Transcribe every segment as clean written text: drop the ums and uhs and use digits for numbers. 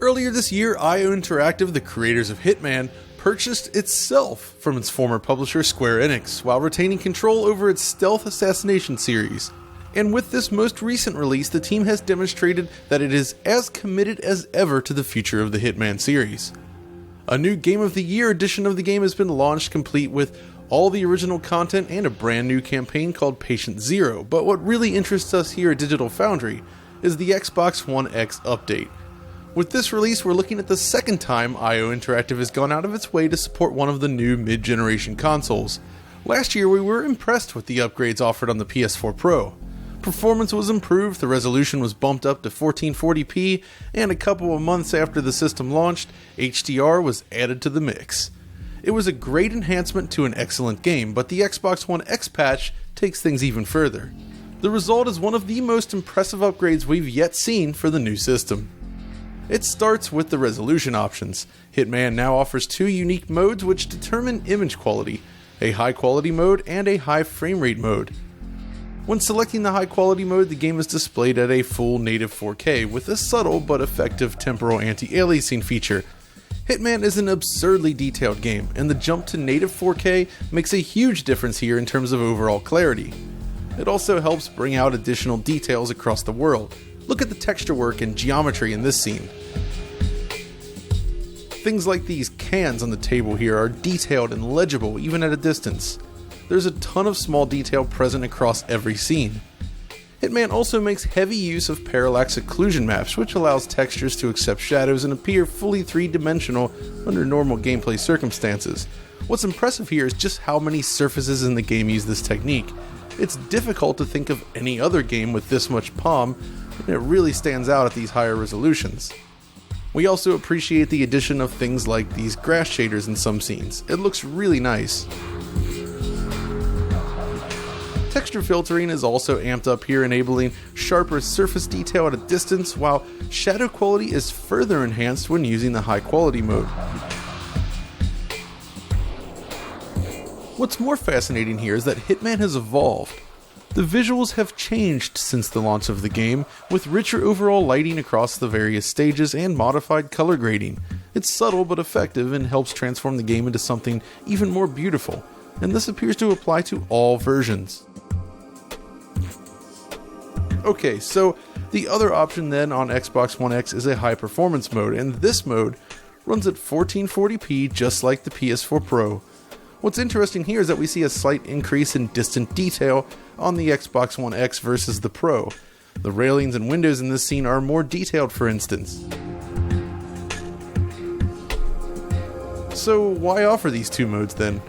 Earlier this year, IO Interactive, the creators of Hitman, purchased itself from its former publisher Square Enix, while retaining control over its stealth assassination series. And with this most recent release, the team has demonstrated that it is as committed as ever to the future of the Hitman series. A new Game of the Year edition of the game has been launched, complete with all the original content and a brand new campaign called Patient Zero, but what really interests us here at Digital Foundry is the Xbox One X update. With this release, we're looking at the second time IO Interactive has gone out of its way to support one of the new mid-generation consoles. Last year, we were impressed with the upgrades offered on the PS4 Pro. Performance was improved, the resolution was bumped up to 1440p, and a couple of months after the system launched, HDR was added to the mix. It was a great enhancement to an excellent game, but the Xbox One X patch takes things even further. The result is one of the most impressive upgrades we've yet seen for the new system. It starts with the resolution options. Hitman now offers two unique modes which determine image quality, a high quality mode and a high frame rate mode. When selecting the high quality mode, the game is displayed at a full native 4K with a subtle but effective temporal anti-aliasing feature. Hitman is an absurdly detailed game, and the jump to native 4K makes a huge difference here in terms of overall clarity. It also helps bring out additional details across the world. Look at the texture work and geometry in this scene. Things like these cans on the table here are detailed and legible even at a distance. There's a ton of small detail present across every scene. Hitman also makes heavy use of parallax occlusion maps, which allows textures to accept shadows and appear fully three-dimensional under normal gameplay circumstances. What's impressive here is just how many surfaces in the game use this technique. It's difficult to think of any other game with this much POM, and it really stands out at these higher resolutions. We also appreciate the addition of things like these grass shaders in some scenes. It looks really nice. Texture filtering is also amped up here, enabling sharper surface detail at a distance, while shadow quality is further enhanced when using the high quality mode. What's more fascinating here is that Hitman has evolved. The visuals have changed since the launch of the game, with richer overall lighting across the various stages and modified color grading. It's subtle but effective and helps transform the game into something even more beautiful, and this appears to apply to all versions. Okay, so the other option then on Xbox One X is a high performance mode, and this mode runs at 1440p just like the PS4 Pro. What's interesting here is that we see a slight increase in distant detail on the Xbox One X versus the Pro. The railings and windows in this scene are more detailed, for instance. So why offer these two modes then?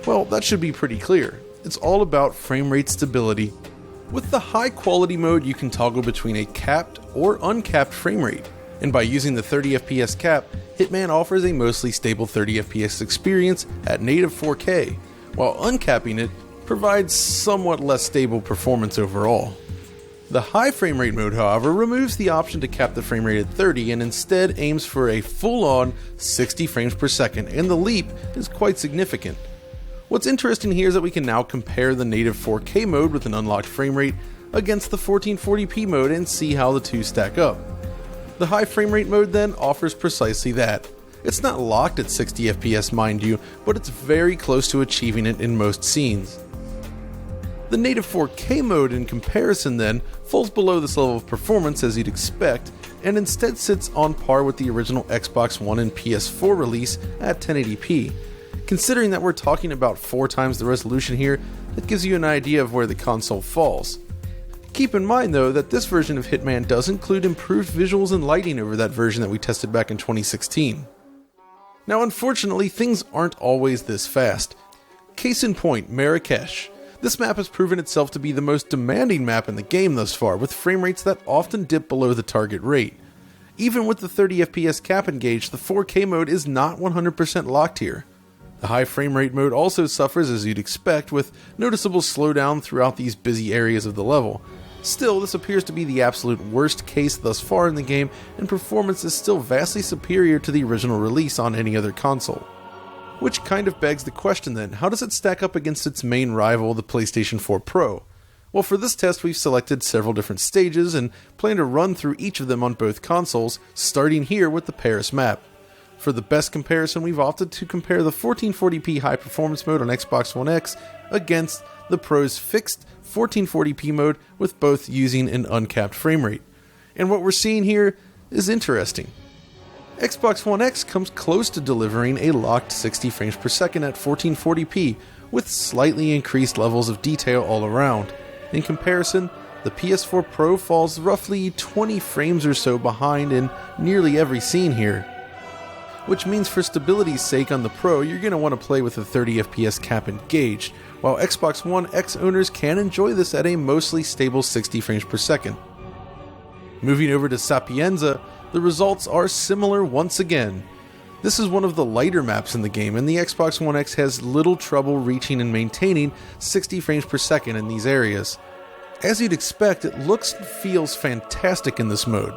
Well, that should be pretty clear. It's all about frame rate stability. With the high quality mode, you can toggle between a capped or uncapped frame rate, and by using the 30 FPS cap, Hitman offers a mostly stable 30 FPS experience at native 4K, while uncapping it provides somewhat less stable performance overall. The high frame rate mode, however, removes the option to cap the frame rate at 30 and instead aims for a full-on 60 frames per second, and the leap is quite significant. What's interesting here is that we can now compare the native 4K mode with an unlocked frame rate against the 1440p mode and see how the two stack up. The high frame rate mode then offers precisely that. It's not locked at 60 FPS, mind you, but it's very close to achieving it in most scenes. The native 4K mode in comparison then falls below this level of performance as you'd expect, and instead sits on par with the original Xbox One and PS4 release at 1080p. Considering that we're talking about 4 times the resolution here, that gives you an idea of where the console falls. Keep in mind though that this version of Hitman does include improved visuals and lighting over that version that we tested back in 2016. Now unfortunately, things aren't always this fast. Case in point, Marrakesh. This map has proven itself to be the most demanding map in the game thus far, with frame rates that often dip below the target rate. Even with the 30 FPS cap engaged, the 4K mode is not 100% locked here. The high frame rate mode also suffers as you'd expect, with noticeable slowdown throughout these busy areas of the level. Still, this appears to be the absolute worst case thus far in the game, and performance is still vastly superior to the original release on any other console. Which kind of begs the question then, how does it stack up against its main rival, the PlayStation 4 Pro? Well, for this test we've selected several different stages and plan to run through each of them on both consoles, starting here with the Paris map. For the best comparison, we've opted to compare the 1440p high performance mode on Xbox One X against the Pro's fixed 1440p mode, with both using an uncapped frame rate. And what we're seeing here is interesting. Xbox One X comes close to delivering a locked 60 frames per second at 1440p, with slightly increased levels of detail all around. In comparison, the PS4 Pro falls roughly 20 frames or so behind in nearly every scene here. Which means for stability's sake on the Pro, you're going to want to play with a 30 FPS cap engaged, while Xbox One X owners can enjoy this at a mostly stable 60 frames per second. Moving over to Sapienza, the results are similar once again. This is one of the lighter maps in the game, and the Xbox One X has little trouble reaching and maintaining 60 frames per second in these areas. As you'd expect, it looks and feels fantastic in this mode.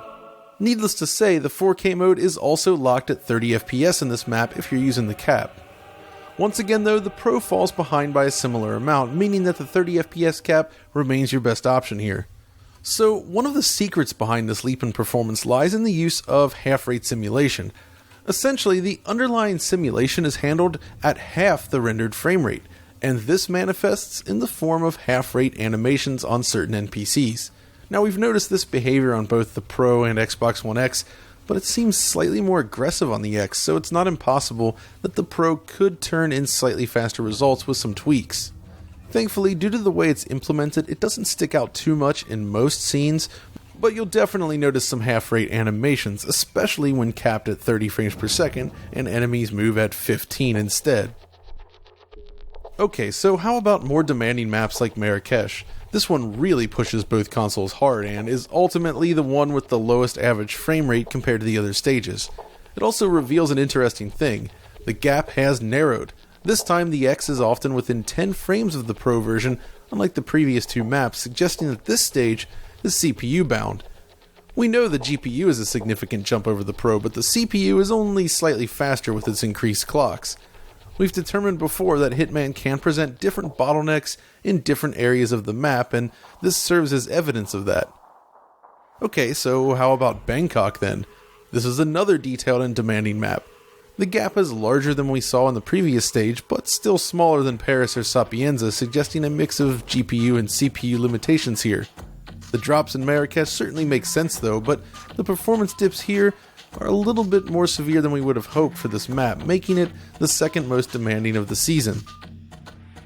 Needless to say, the 4K mode is also locked at 30 FPS in this map if you're using the cap. Once again though, the Pro falls behind by a similar amount, meaning that the 30 FPS cap remains your best option here. So, one of the secrets behind this leap in performance lies in the use of half-rate simulation. Essentially, the underlying simulation is handled at half the rendered frame rate, and this manifests in the form of half-rate animations on certain NPCs. Now, we've noticed this behavior on both the Pro and Xbox One X, but it seems slightly more aggressive on the X, so it's not impossible that the Pro could turn in slightly faster results with some tweaks. Thankfully, due to the way it's implemented, it doesn't stick out too much in most scenes, but you'll definitely notice some half-rate animations, especially when capped at 30 frames per second and enemies move at 15 instead. Okay, so how about more demanding maps like Marrakesh? This one really pushes both consoles hard and is ultimately the one with the lowest average frame rate compared to the other stages. It also reveals an interesting thing. The gap has narrowed. This time the X is often within 10 frames of the Pro version, unlike the previous two maps, suggesting that this stage is CPU bound. We know the GPU is a significant jump over the Pro, but the CPU is only slightly faster with its increased clocks. We've determined before that Hitman can present different bottlenecks in different areas of the map, and this serves as evidence of that. Okay, so how about Bangkok then? This is another detailed and demanding map. The gap is larger than we saw in the previous stage, but still smaller than Paris or Sapienza, suggesting a mix of GPU and CPU limitations here. The drops in Marrakesh certainly make sense though, but the performance dips here are a little bit more severe than we would have hoped for this map, making it the second most demanding of the season.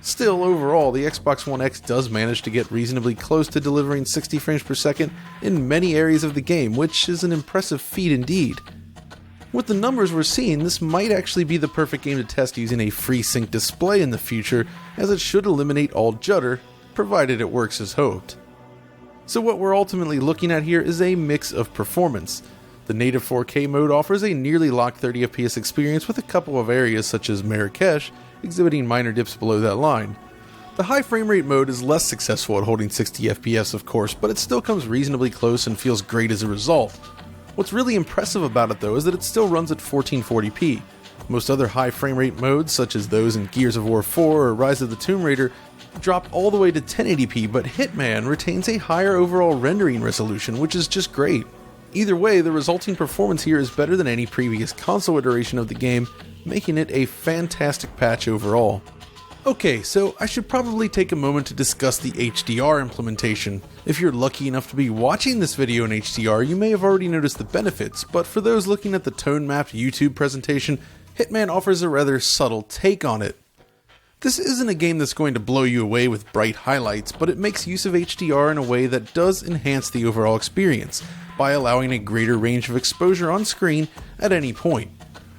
Still, overall, the Xbox One X does manage to get reasonably close to delivering 60 frames per second in many areas of the game, which is an impressive feat indeed. With the numbers we're seeing, this might actually be the perfect game to test using a FreeSync display in the future, as it should eliminate all judder, provided it works as hoped. So what we're ultimately looking at here is a mix of performance. The native 4K mode offers a nearly locked 30 FPS experience with a couple of areas such as Marrakesh exhibiting minor dips below that line. The high frame rate mode is less successful at holding 60 FPS of course, but it still comes reasonably close and feels great as a result. What's really impressive about it though is that it still runs at 1440p. Most other high frame rate modes, such as those in Gears of War 4 or Rise of the Tomb Raider, drop all the way to 1080p, but Hitman retains a higher overall rendering resolution, which is just great. Either way, the resulting performance here is better than any previous console iteration of the game, making it a fantastic patch overall. Okay, so I should probably take a moment to discuss the HDR implementation. If you're lucky enough to be watching this video in HDR, you may have already noticed the benefits, but for those looking at the tone-mapped YouTube presentation, Hitman offers a rather subtle take on it. This isn't a game that's going to blow you away with bright highlights, but it makes use of HDR in a way that does enhance the overall experience, by allowing a greater range of exposure on screen at any point.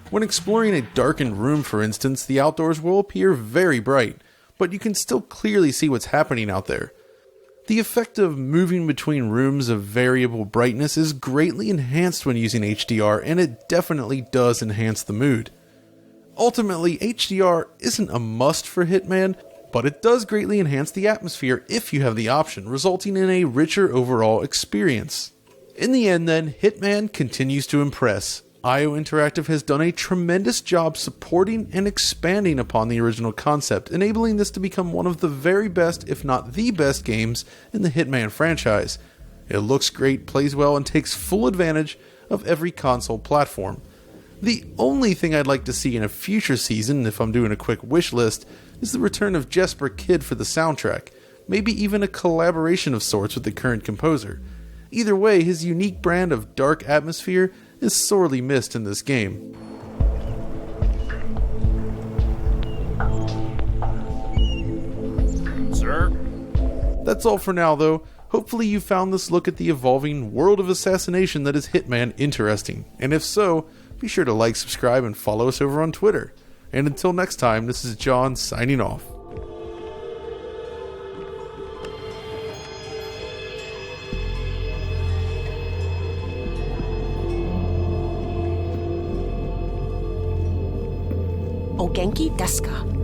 When exploring a darkened room, for instance, the outdoors will appear very bright, but you can still clearly see what's happening out there. The effect of moving between rooms of variable brightness is greatly enhanced when using HDR, and it definitely does enhance the mood. Ultimately, HDR isn't a must for Hitman, but it does greatly enhance the atmosphere if you have the option, resulting in a richer overall experience. In the end then, Hitman continues to impress. IO Interactive has done a tremendous job supporting and expanding upon the original concept, enabling this to become one of the very best, if not the best games in the Hitman franchise. It looks great, plays well, and takes full advantage of every console platform. The only thing I'd like to see in a future season, if I'm doing a quick wish list, is the return of Jesper Kyd for the soundtrack, maybe even a collaboration of sorts with the current composer. Either way, his unique brand of dark atmosphere is sorely missed in this game. Sir? That's all for now though. Hopefully you found this look at the evolving world of assassination that is Hitman interesting, and if so, be sure to like, subscribe, and follow us over on Twitter. And until next time, this is John signing off. O genki desu ka?